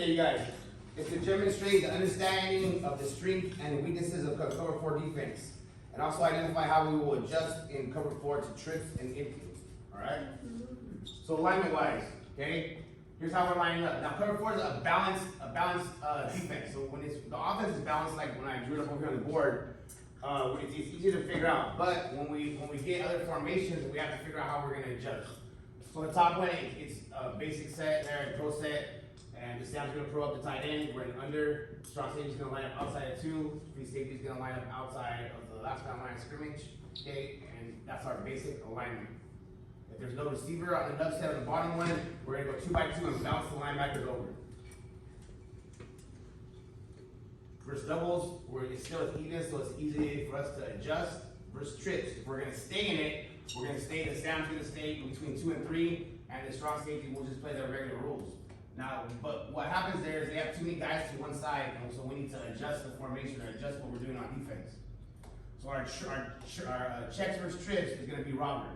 today, you guys, is to demonstrate the understanding of the strength and weaknesses of cover 4 defense, and also identify how we will adjust in cover 4 to trips and empties. All right. So alignment wise, okay, here's how we're lining up. Now cover 4 is a balanced defense. So when the offense is balanced, like when I drew it up over here on the board, it's easy to figure out. But when we get other formations, we have to figure out how we're going to adjust. So the top one, it's a basic set there, pro set, and the Sam's going to pro up the tight end. We're in under. Strong safety is going to line up outside of 2. Free safety is going to line up outside of the last down line of scrimmage. Okay, and that's our basic alignment. If there's no receiver on the nub set of the bottom one, we're going to go 2 by 2 and bounce the linebackers over. Versus doubles, it's still even, so it's easy for us to adjust. Versus trips, if we're going to stay in it, we're going to stay, the Sam's going to stay between 2 and 3, and the strong safety will just play their regular rules. Now, but what happens there is they have too many guys to one side, and so we need to adjust the formation or adjust what we're doing on defense. So our checks versus trips is going to be robber.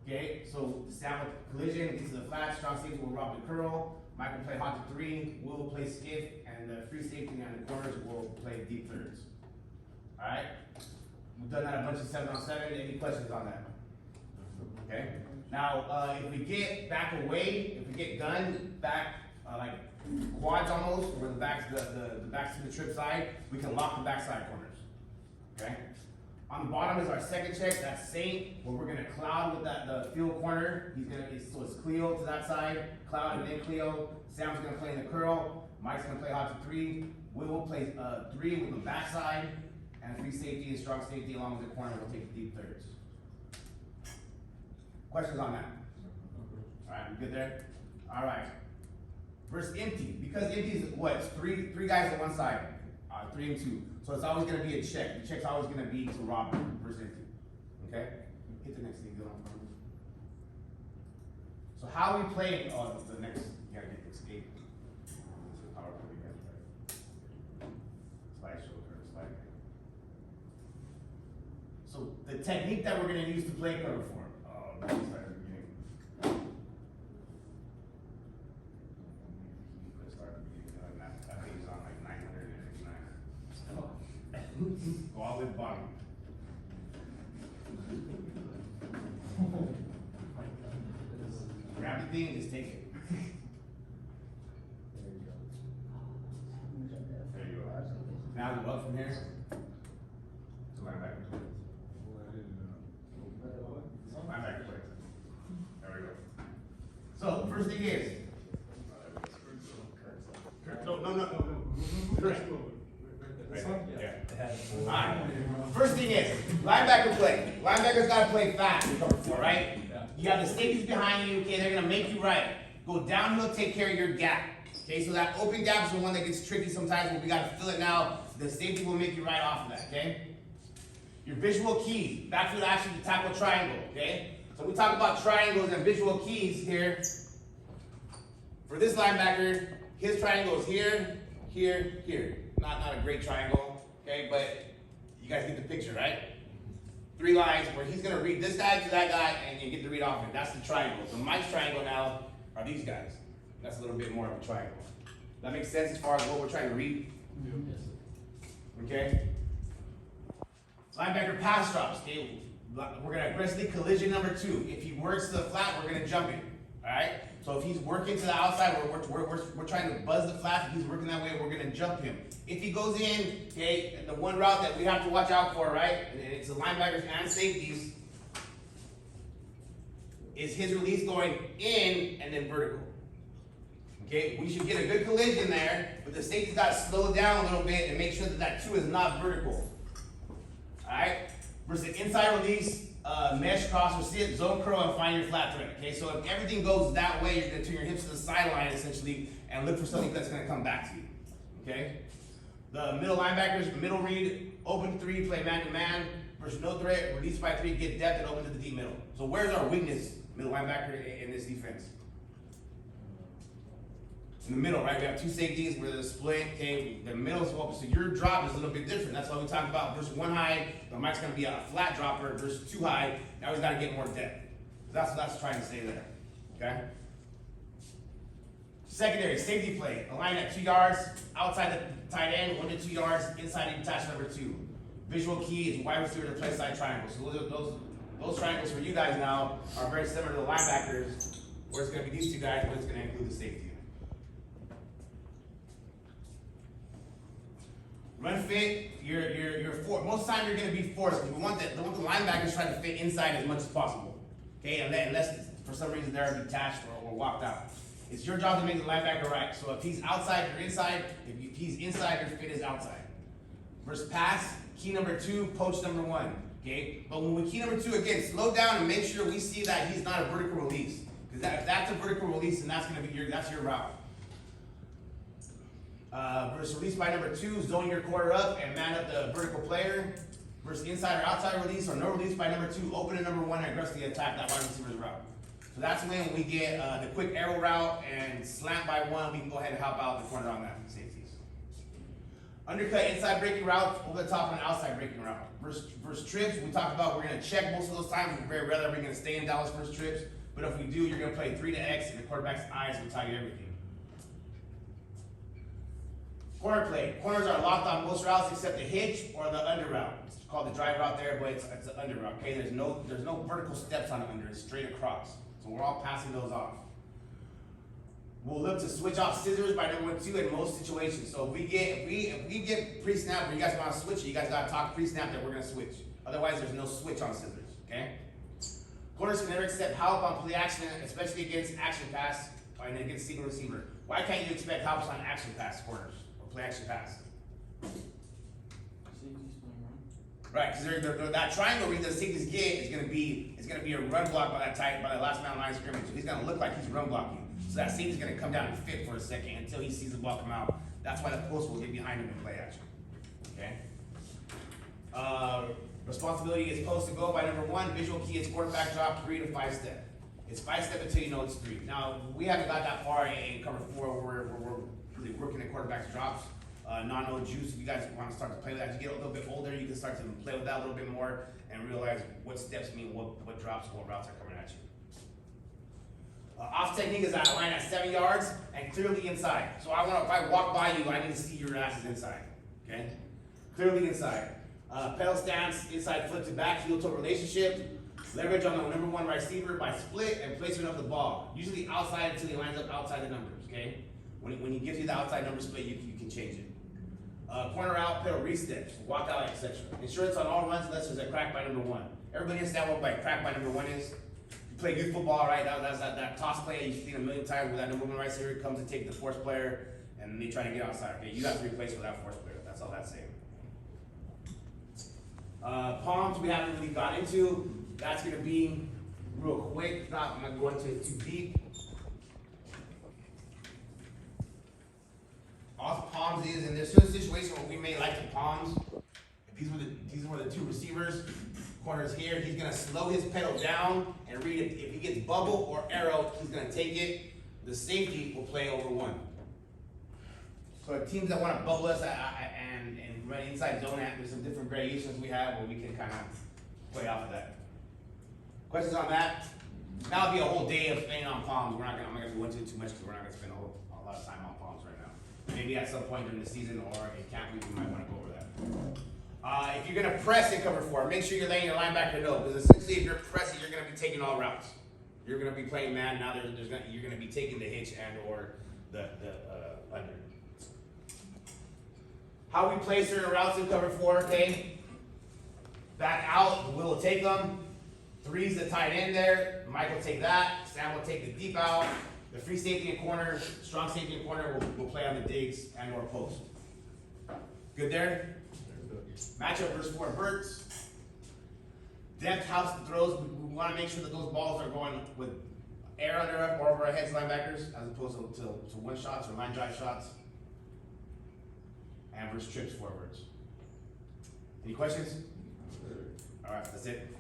Okay, so the Sam with collision gets to the flat, strong safety will rob the curl, Mike will play hot to 3, Will will play skiff, and the free safety on the corners will play deep thirds. Alright? We've done that a bunch of 7-on-7. Any questions on that? Okay. Now, if we get back away, if we get gunned back, like quads almost, where the back's to the trip side, we can lock the backside corners. Okay. On the bottom is our second check. That's Saint, where we're gonna cloud with the field corner. So it's Cleo to that side, cloud and then Cleo. Sam's gonna play in the curl. Mike's gonna play hot to 3. Will will play 3 with the backside, and free safety and strong safety along with the corner will take the deep thirds. Questions on that? All right, we good there? All right. Versus empty, because empty is what? It's three guys on one side, 3 and 2. So it's always going to be a check. The check's always going to be to robber versus empty. Okay? Hit the next thing. Go on. So how we play? Oh, the next. You gotta get escape. PowerPoint. Slideshow or slide. So the technique that we're going to use to play cover 4. Start at the beginning. That page is on like 959. Go all the way to the bottom. Grab the thing and just take it. There you go. Now go up from here. To linebacker. Linebacker play. There we go. So first thing is. No. Correct. Yeah. All right. First thing is linebacker play. Linebacker's got to play fast in cover 4, right? You have the safeties behind you. Okay, they're gonna make you right. Go downhill, take care of your gap. Okay, so that open gap is the one that gets tricky sometimes, but we got to fill it now. The safety will make you right off of that. Okay. Your visual keys. Backfield action to tackle triangle. Okay. So we talk about triangles and visual keys here. For this linebacker, his triangle is here, here, here. Not a great triangle, okay, but you guys get the picture, right? 3 lines where he's gonna read this guy to that guy and you get to read off it. That's the triangle. So Mike's triangle now are these guys. That's a little bit more of a triangle. That makes sense as far as what we're trying to read? Okay? Linebacker pass drops, okay? We're gonna aggressively collision number 2. If he works to the flat, we're gonna jump him. Alright? So if he's working to the outside, we're trying to buzz the flat. If he's working that way, we're gonna jump him. If he goes in, okay, the one route that we have to watch out for, right? And it's the linebackers and safeties, is his release going in and then vertical. Okay, we should get a good collision there, but the safety's got to slow down a little bit and make sure that that 2 is not vertical. Alright? Versus the inside release, mesh cross or sit, zone curl, and find your flat thread. Okay, so if everything goes that way, you're going to turn your hips to the sideline essentially and look for something that's going to come back to you. Okay? The middle linebackers, middle read, open 3, play man to man, versus no threat, release by 3, get depth, and open to the deep middle. So where's our weakness, middle linebacker, in this defense? In the middle, right? We have 2 safeties, we're the split, okay? The middle is open, so your drop is a little bit different. That's why we talk about versus 1 high, the Mike's gonna be a flat dropper versus 2 high. Now he's gotta get more depth. That's what that's trying to say there, okay? Secondary, safety play. Align at 2 yards, outside the tight end, 1 to 2 yards, inside the detach number 2. Visual key is wide receiver to play side triangles. So those triangles for you guys now are very similar to the linebackers, where it's going to be these two guys, but it's going to include the safety. Run fit, you're forced. Most of the time you're going to be forced. We want the linebackers trying to fit inside as much as possible. Okay, unless for some reason they're detached or walked out. It's your job to make the linebacker right. So if he's outside, you're inside. If he's inside, your fit is outside. Versus pass, key number 2, poach number 1. Okay, but when we key number 2 again, slow down and make sure we see that he's not a vertical release. Because if that's a vertical release, then that's going to be your route. Versus release by number 2, zone your quarter up and man up the vertical player. Versus inside or outside release or no release by number 2, open to number 1 and aggressively attack that wide receiver's route. So that's when we get the quick arrow route and slant by 1, we can go ahead and help out the corner on that safeties. Undercut inside breaking route, over the top on an outside breaking route. Versus trips, we talked about we're going to check most of those times. Very rarely we're going to stay in Dallas versus trips. But if we do, you're going to play 3 to X and the quarterback's eyes will tell you everything. Corner play. Corners are locked on most routes except the hitch or the under route. It's called the drive route there, but it's an under route. Okay, there's no vertical steps on the under. It's straight across. So we're all passing those off. We'll look to switch off scissors by number 2 in most situations. So if we get pre-snap where you guys want to switch it, you guys got to talk pre-snap that we're going to switch. Otherwise, there's no switch on scissors. Okay. Corners can never accept help on play action, especially against action pass and against single receiver. Why can't you expect help on action pass corners or play action pass? Right, because that triangle read that safeties get is going to be a run block by the last man on line of scrimmage. So he's going to look like he's run blocking. So that safety's going to come down and fit for a second until he sees the ball come out. That's why the post will get behind him in play action. Okay. Responsibility is post to go by number 1. Visual key is quarterback drop 3 to 5 step. It's 5 step until you know it's 3. Now we haven't got that far in cover 4 where we're really working at quarterback's drops. No juice. If you guys want to start to play with that, as you get a little bit older, you can start to play with that a little bit more and realize what steps mean what drops, what routes are coming at you. Off technique is that line at 7 yards and clearly inside. So if I walk by you, I need to see your asses inside. Okay, clearly inside. Pedal stance, inside foot to back, heel toe relationship. Leverage on the number 1 receiver by split and placement of the ball. Usually outside until he lines up outside the numbers. Okay, when he gives you the outside number split, you can change it. Corner out, pedal re-steps, walk out, etc. Insurance on all runs unless there's a crack by number 1. Everybody understand what by crack by number 1 is? You play youth football, right? That's that toss play you've seen a million times where that number 1 receiver comes to take the force player and they try to get outside. Okay, you have to replace with that force player. That's all that's saying. Palms we haven't really got into. That's going to be real quick. I'm not going into it too deep. Off palms is, and there's certain situations where we may like the palms. If these were the 2 receivers, corners here, he's gonna slow his pedal down and read it. If he gets bubble or arrow, he's gonna take it. The safety will play over 1. So teams that want to bubble us and run inside zone, there's some different variations we have where we can kind of play off of that. Questions on that? That'll be a whole day of explaining on palms. I'm not gonna go into it too much because we're not gonna spend a lot of time on palms right now. Maybe at some point during the season or in camp week, we might want to go over that. If you're going to press in cover 4, make sure you're letting your linebacker know, because essentially if you're pressing, you're going to be taking all routes. You're going to be playing man. Now you're going to be taking the hitch and or the under. How we play certain routes in cover 4, okay? Back out, Will will take them. 3's the tight end there. Mike will take that. Sam will take the deep out. The free safety and corner, strong safety and corner will play on the digs and or post. Good there? Matchup versus 4 verts. Depth helps the throws. We want to make sure that those balls are going with air under or over our heads linebackers as opposed to one shots or line drive shots. And versus trips 4 verts. Any questions? All right, that's it.